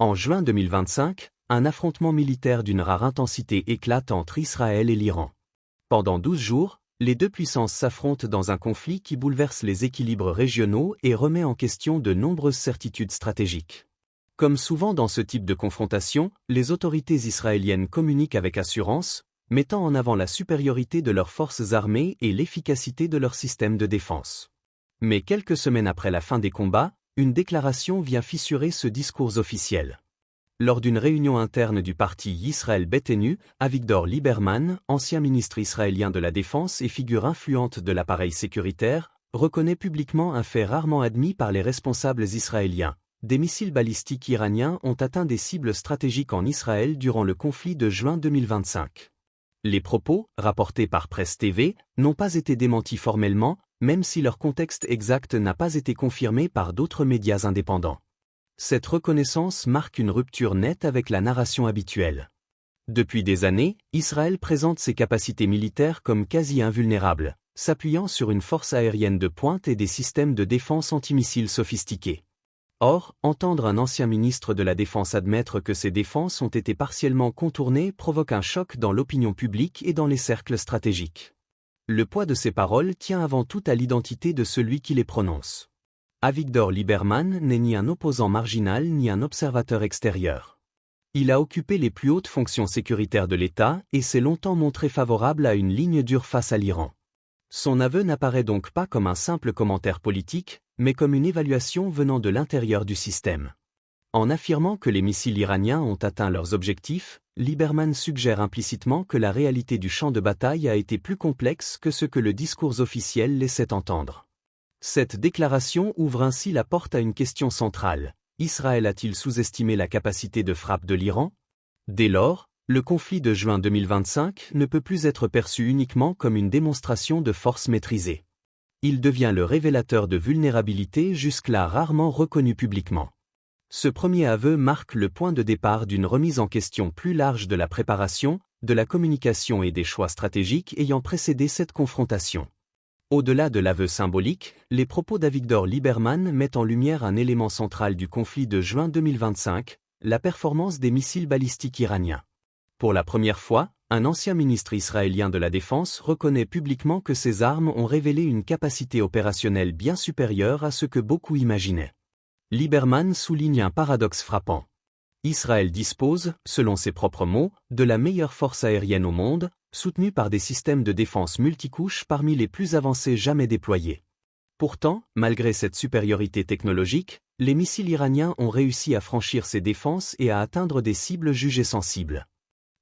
En juin 2025, un affrontement militaire d'une rare intensité éclate entre Israël et l'Iran. Pendant 12 jours, les deux puissances s'affrontent dans un conflit qui bouleverse les équilibres régionaux et remet en question de nombreuses certitudes stratégiques. Comme souvent dans ce type de confrontation, les autorités israéliennes communiquent avec assurance, mettant en avant la supériorité de leurs forces armées et l'efficacité de leur système de défense. Mais quelques semaines après la fin des combats, une déclaration vient fissurer ce discours officiel. Lors d'une réunion interne du parti Yisrael Beitenu, Avigdor Lieberman, ancien ministre israélien de la Défense et figure influente de l'appareil sécuritaire, reconnaît publiquement un fait rarement admis par les responsables israéliens. Des missiles balistiques iraniens ont atteint des cibles stratégiques en Israël durant le conflit de juin 2025. Les propos, rapportés par Presse TV, n'ont pas été démentis formellement, même si leur contexte exact n'a pas été confirmé par d'autres médias indépendants. Cette reconnaissance marque une rupture nette avec la narration habituelle. Depuis des années, Israël présente ses capacités militaires comme quasi invulnérables, s'appuyant sur une force aérienne de pointe et des systèmes de défense antimissiles sophistiqués. Or, entendre un ancien ministre de la Défense admettre que ces défenses ont été partiellement contournées provoque un choc dans l'opinion publique et dans les cercles stratégiques. Le poids de ces paroles tient avant tout à l'identité de celui qui les prononce. Avigdor Lieberman n'est ni un opposant marginal ni un observateur extérieur. Il a occupé les plus hautes fonctions sécuritaires de l'État et s'est longtemps montré favorable à une ligne dure face à l'Iran. Son aveu n'apparaît donc pas comme un simple commentaire politique, mais comme une évaluation venant de l'intérieur du système. En affirmant que les missiles iraniens ont atteint leurs objectifs, Lieberman suggère implicitement que la réalité du champ de bataille a été plus complexe que ce que le discours officiel laissait entendre. Cette déclaration ouvre ainsi la porte à une question centrale. Israël a-t-il sous-estimé la capacité de frappe de l'Iran? Dès lors, le conflit de juin 2025 ne peut plus être perçu uniquement comme une démonstration de force maîtrisée. Il devient le révélateur de vulnérabilités jusque-là rarement reconnues publiquement. Ce premier aveu marque le point de départ d'une remise en question plus large de la préparation, de la communication et des choix stratégiques ayant précédé cette confrontation. Au-delà de l'aveu symbolique, les propos d'Avigdor Lieberman mettent en lumière un élément central du conflit de juin 2025, la performance des missiles balistiques iraniens. Pour la première fois, un ancien ministre israélien de la Défense reconnaît publiquement que ces armes ont révélé une capacité opérationnelle bien supérieure à ce que beaucoup imaginaient. Lieberman souligne un paradoxe frappant. Israël dispose, selon ses propres mots, de la meilleure force aérienne au monde, soutenue par des systèmes de défense multicouches parmi les plus avancés jamais déployés. Pourtant, malgré cette supériorité technologique, les missiles iraniens ont réussi à franchir ces défenses et à atteindre des cibles jugées sensibles.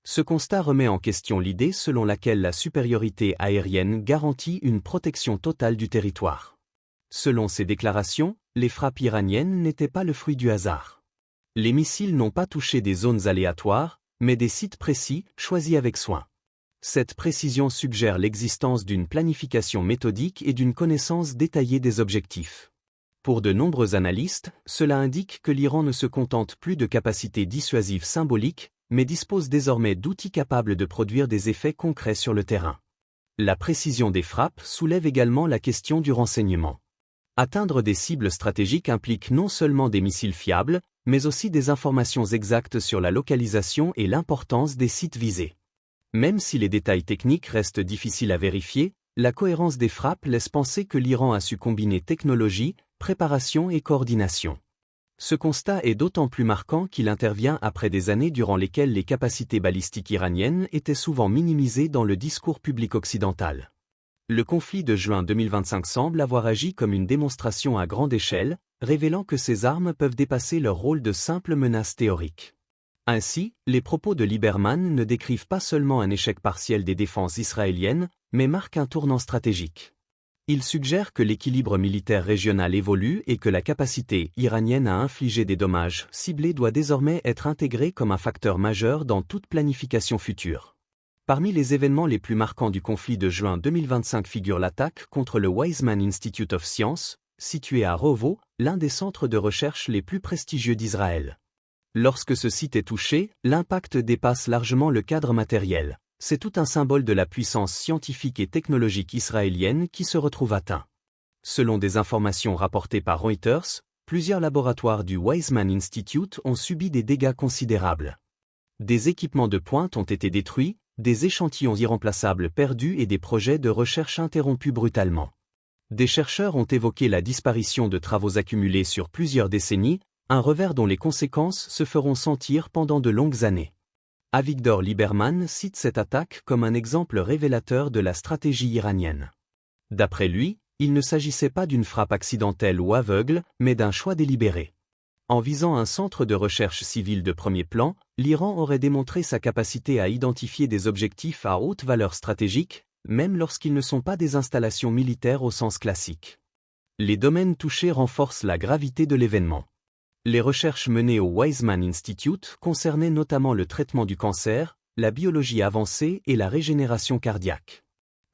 Ce constat remet en question l'idée selon laquelle la supériorité aérienne garantit une protection totale du territoire. Selon ces déclarations, les frappes iraniennes n'étaient pas le fruit du hasard. Les missiles n'ont pas touché des zones aléatoires, mais des sites précis, choisis avec soin. Cette précision suggère l'existence d'une planification méthodique et d'une connaissance détaillée des objectifs. Pour de nombreux analystes, cela indique que l'Iran ne se contente plus de capacités dissuasives symboliques, mais dispose désormais d'outils capables de produire des effets concrets sur le terrain. La précision des frappes soulève également la question du renseignement. Atteindre des cibles stratégiques implique non seulement des missiles fiables, mais aussi des informations exactes sur la localisation et l'importance des sites visés. Même si les détails techniques restent difficiles à vérifier, la cohérence des frappes laisse penser que l'Iran a su combiner technologie, préparation et coordination. Ce constat est d'autant plus marquant qu'il intervient après des années durant lesquelles les capacités balistiques iraniennes étaient souvent minimisées dans le discours public occidental. Le conflit de juin 2025 semble avoir agi comme une démonstration à grande échelle, révélant que ces armes peuvent dépasser leur rôle de simple menace théorique. Ainsi, les propos de Lieberman ne décrivent pas seulement un échec partiel des défenses israéliennes, mais marquent un tournant stratégique. Ils suggèrent que l'équilibre militaire régional évolue et que la capacité iranienne à infliger des dommages ciblés doit désormais être intégrée comme un facteur majeur dans toute planification future. Parmi les événements les plus marquants du conflit de juin 2025 figure l'attaque contre le Weizmann Institute of Science, situé à Rovo, l'un des centres de recherche les plus prestigieux d'Israël. Lorsque ce site est touché, l'impact dépasse largement le cadre matériel. C'est tout un symbole de la puissance scientifique et technologique israélienne qui se retrouve atteint. Selon des informations rapportées par Reuters, plusieurs laboratoires du Weizmann Institute ont subi des dégâts considérables. Des équipements de pointe ont été détruits, des échantillons irremplaçables perdus et des projets de recherche interrompus brutalement. Des chercheurs ont évoqué la disparition de travaux accumulés sur plusieurs décennies, un revers dont les conséquences se feront sentir pendant de longues années. Avigdor Lieberman cite cette attaque comme un exemple révélateur de la stratégie iranienne. D'après lui, il ne s'agissait pas d'une frappe accidentelle ou aveugle, mais d'un choix délibéré. En visant un centre de recherche civil de premier plan, l'Iran aurait démontré sa capacité à identifier des objectifs à haute valeur stratégique, même lorsqu'ils ne sont pas des installations militaires au sens classique. Les domaines touchés renforcent la gravité de l'événement. Les recherches menées au Weizmann Institute concernaient notamment le traitement du cancer, la biologie avancée et la régénération cardiaque.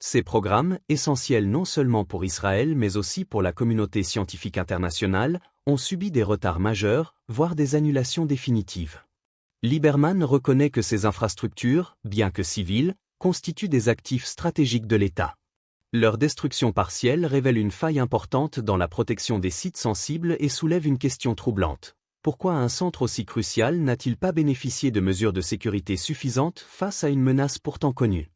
Ces programmes, essentiels non seulement pour Israël mais aussi pour la communauté scientifique internationale, ont subi des retards majeurs, voire des annulations définitives. Lieberman reconnaît que ces infrastructures, bien que civiles, constituent des actifs stratégiques de l'État. Leur destruction partielle révèle une faille importante dans la protection des sites sensibles et soulève une question troublante. Pourquoi un centre aussi crucial n'a-t-il pas bénéficié de mesures de sécurité suffisantes face à une menace pourtant connue ?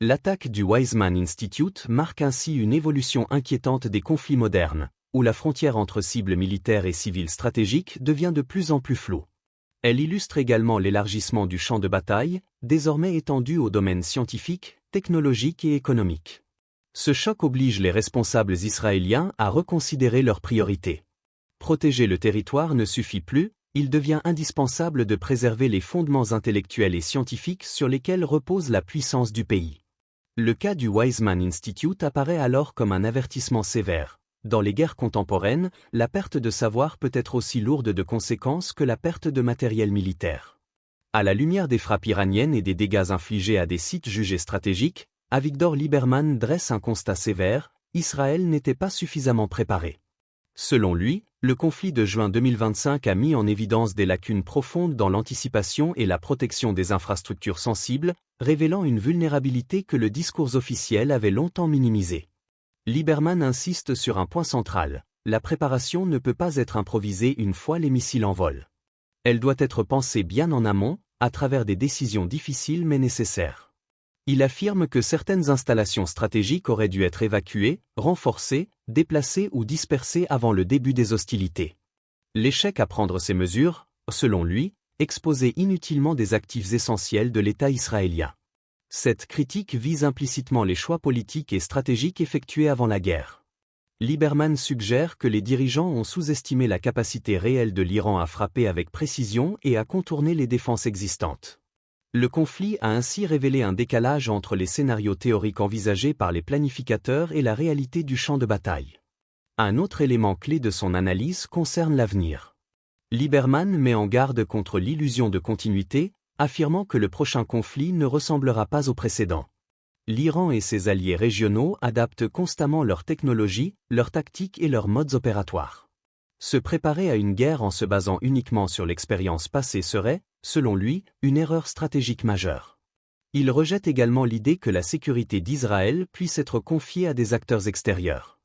L'attaque du Weizmann Institute marque ainsi une évolution inquiétante des conflits modernes, où la frontière entre cibles militaires et civiles stratégiques devient de plus en plus floue. Elle illustre également l'élargissement du champ de bataille, désormais étendu aux domaines scientifiques, technologiques et économiques. Ce choc oblige les responsables israéliens à reconsidérer leurs priorités. Protéger le territoire ne suffit plus, il devient indispensable de préserver les fondements intellectuels et scientifiques sur lesquels repose la puissance du pays. Le cas du Weizmann Institute apparaît alors comme un avertissement sévère. Dans les guerres contemporaines, la perte de savoir peut être aussi lourde de conséquences que la perte de matériel militaire. À la lumière des frappes iraniennes et des dégâts infligés à des sites jugés stratégiques, Avigdor Lieberman dresse un constat sévère, Israël n'était pas suffisamment préparé. Selon lui, le conflit de juin 2025 a mis en évidence des lacunes profondes dans l'anticipation et la protection des infrastructures sensibles, révélant une vulnérabilité que le discours officiel avait longtemps minimisée. Lieberman insiste sur un point central, la préparation ne peut pas être improvisée une fois les missiles en vol. Elle doit être pensée bien en amont, à travers des décisions difficiles mais nécessaires. Il affirme que certaines installations stratégiques auraient dû être évacuées, renforcées, déplacées ou dispersées avant le début des hostilités. L'échec à prendre ces mesures, selon lui, exposait inutilement des actifs essentiels de l'État israélien. Cette critique vise implicitement les choix politiques et stratégiques effectués avant la guerre. Lieberman suggère que les dirigeants ont sous-estimé la capacité réelle de l'Iran à frapper avec précision et à contourner les défenses existantes. Le conflit a ainsi révélé un décalage entre les scénarios théoriques envisagés par les planificateurs et la réalité du champ de bataille. Un autre élément clé de son analyse concerne l'avenir. Lieberman met en garde contre l'illusion de continuité, affirmant que le prochain conflit ne ressemblera pas au précédent. L'Iran et ses alliés régionaux adaptent constamment leur technologie, leurs tactiques et leurs modes opératoires. Se préparer à une guerre en se basant uniquement sur l'expérience passée serait, selon lui, une erreur stratégique majeure. Il rejette également l'idée que la sécurité d'Israël puisse être confiée à des acteurs extérieurs.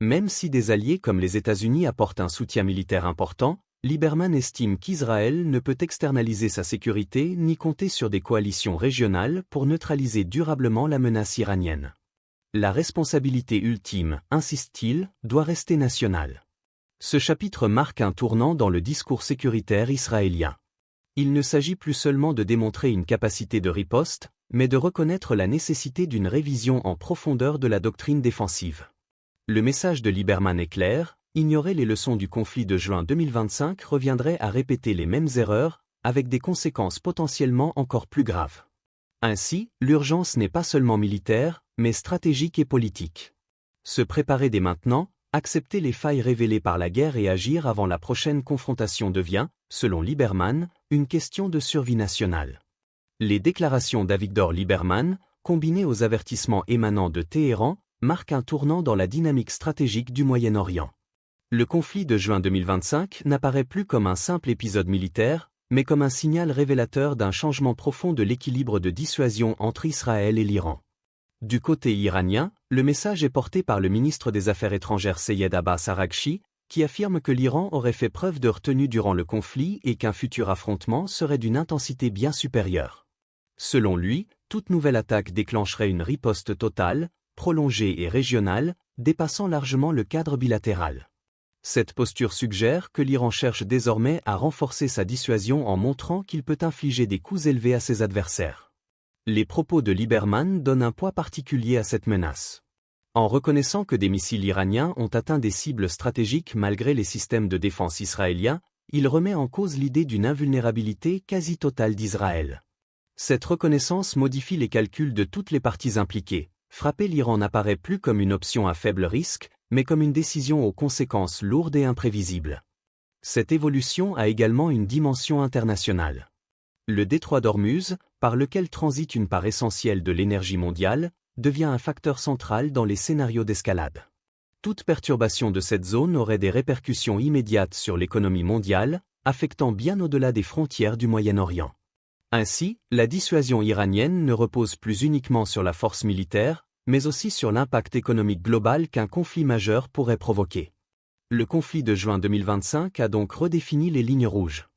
Même si des alliés comme les États-Unis apportent un soutien militaire important, Lieberman estime qu'Israël ne peut externaliser sa sécurité ni compter sur des coalitions régionales pour neutraliser durablement la menace iranienne. La responsabilité ultime, insiste-t-il, doit rester nationale. Ce chapitre marque un tournant dans le discours sécuritaire israélien. Il ne s'agit plus seulement de démontrer une capacité de riposte, mais de reconnaître la nécessité d'une révision en profondeur de la doctrine défensive. Le message de Lieberman est clair, ignorer les leçons du conflit de juin 2025 reviendrait à répéter les mêmes erreurs, avec des conséquences potentiellement encore plus graves. Ainsi, l'urgence n'est pas seulement militaire, mais stratégique et politique. Se préparer dès maintenant, accepter les failles révélées par la guerre et agir avant la prochaine confrontation devient, selon Lieberman, une question de survie nationale. Les déclarations d'Avigdor Lieberman, combinées aux avertissements émanant de Téhéran, marquent un tournant dans la dynamique stratégique du Moyen-Orient. Le conflit de juin 2025 n'apparaît plus comme un simple épisode militaire, mais comme un signal révélateur d'un changement profond de l'équilibre de dissuasion entre Israël et l'Iran. Du côté iranien, le message est porté par le ministre des Affaires étrangères Seyed Abbas Araghchi, qui affirme que l'Iran aurait fait preuve de retenue durant le conflit et qu'un futur affrontement serait d'une intensité bien supérieure. Selon lui, toute nouvelle attaque déclencherait une riposte totale, prolongée et régionale, dépassant largement le cadre bilatéral. Cette posture suggère que l'Iran cherche désormais à renforcer sa dissuasion en montrant qu'il peut infliger des coups élevés à ses adversaires. Les propos de Lieberman donnent un poids particulier à cette menace. En reconnaissant que des missiles iraniens ont atteint des cibles stratégiques malgré les systèmes de défense israéliens, il remet en cause l'idée d'une invulnérabilité quasi totale d'Israël. Cette reconnaissance modifie les calculs de toutes les parties impliquées. Frapper l'Iran n'apparaît plus comme une option à faible risque, mais comme une décision aux conséquences lourdes et imprévisibles. Cette évolution a également une dimension internationale. Le détroit d'Ormuz, par lequel transite une part essentielle de l'énergie mondiale, devient un facteur central dans les scénarios d'escalade. Toute perturbation de cette zone aurait des répercussions immédiates sur l'économie mondiale, affectant bien au-delà des frontières du Moyen-Orient. Ainsi, la dissuasion iranienne ne repose plus uniquement sur la force militaire, mais aussi sur l'impact économique global qu'un conflit majeur pourrait provoquer. Le conflit de juin 2025 a donc redéfini les lignes rouges.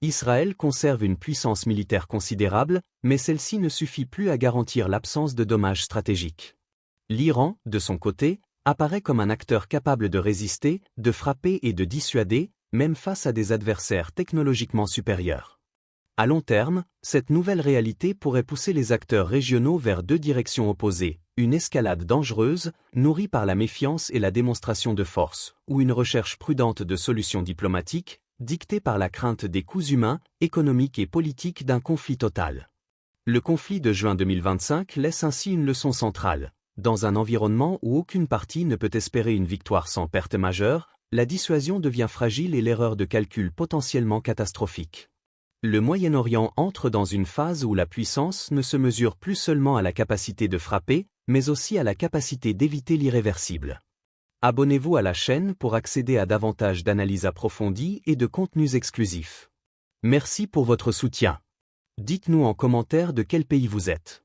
Israël conserve une puissance militaire considérable, mais celle-ci ne suffit plus à garantir l'absence de dommages stratégiques. L'Iran, de son côté, apparaît comme un acteur capable de résister, de frapper et de dissuader, même face à des adversaires technologiquement supérieurs. À long terme, cette nouvelle réalité pourrait pousser les acteurs régionaux vers deux directions opposées, une escalade dangereuse, nourrie par la méfiance et la démonstration de force, ou une recherche prudente de solutions diplomatiques, dictée par la crainte des coûts humains, économiques et politiques d'un conflit total. Le conflit de juin 2025 laisse ainsi une leçon centrale. Dans un environnement où aucune partie ne peut espérer une victoire sans perte majeure, la dissuasion devient fragile et l'erreur de calcul potentiellement catastrophique. Le Moyen-Orient entre dans une phase où la puissance ne se mesure plus seulement à la capacité de frapper, mais aussi à la capacité d'éviter l'irréversible. Abonnez-vous à la chaîne pour accéder à davantage d'analyses approfondies et de contenus exclusifs. Merci pour votre soutien. Dites-nous en commentaire de quel pays vous êtes.